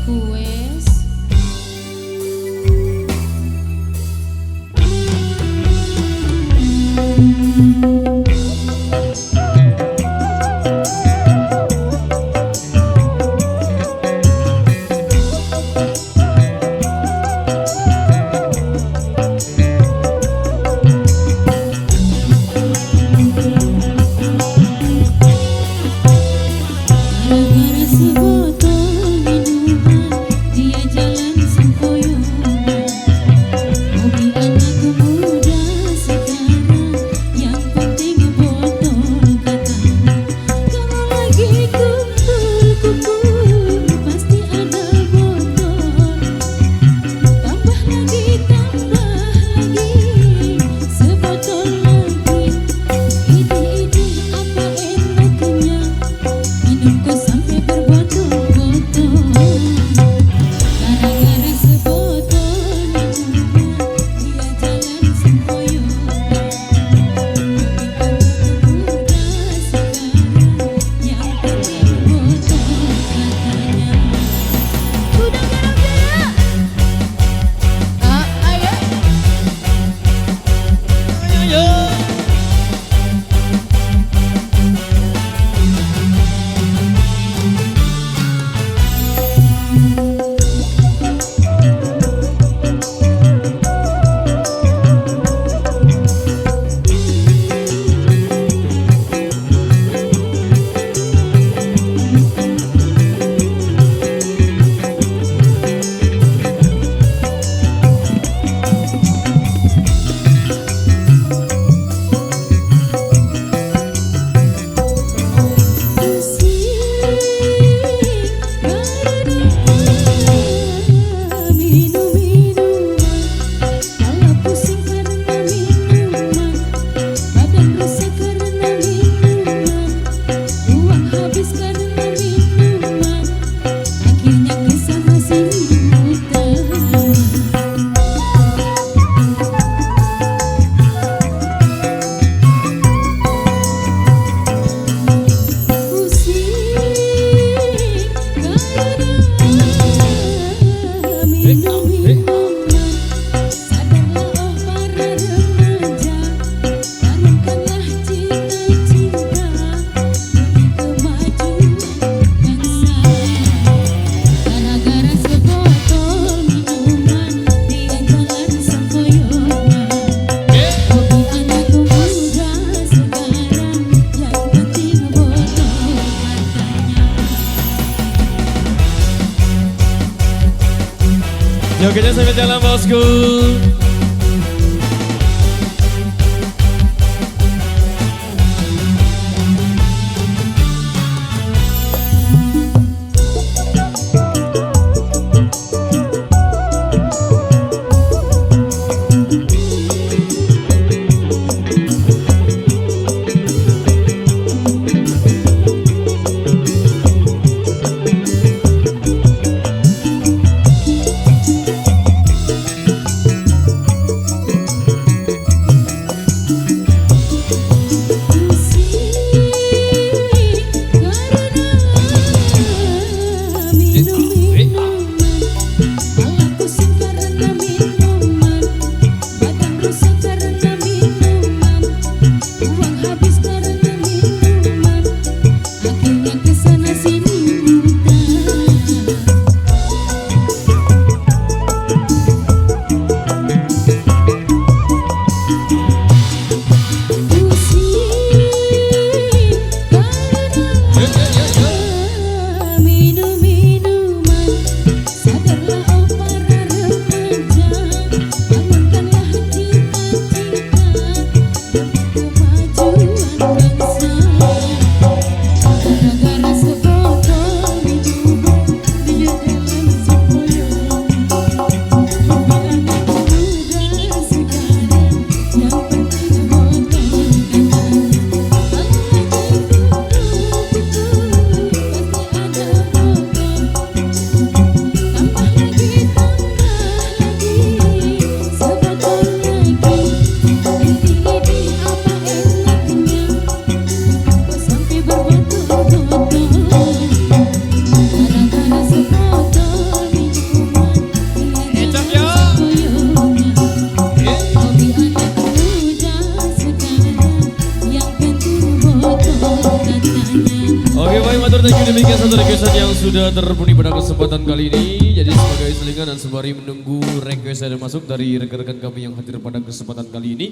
request. Gara-gara sebotol minuman, dia jalan sempoyongan. Hobi anak muda sekarang, yang penting botol katanya. Kalau lagi kumpul-kumpul, pasti ada botol. Tambah lagi, sebotol lagi. Ini apa enaknya? Minum kok sampai berbotol-botol. Gara-gara sebotol minuman, dia jalan sempoyongan. Hobi anak muda sekarang, yang penting botol katanya. Udah garam ya? Ayo. Jogetnya sampai jalan bosku. super thank you, demikian satu requestan yang sudah terpenuhi pada kesempatan kali ini. Jadi sebagai selingan dan sembari menunggu request yang masuk dari rekan-rekan kami yang hadir pada kesempatan kali ini,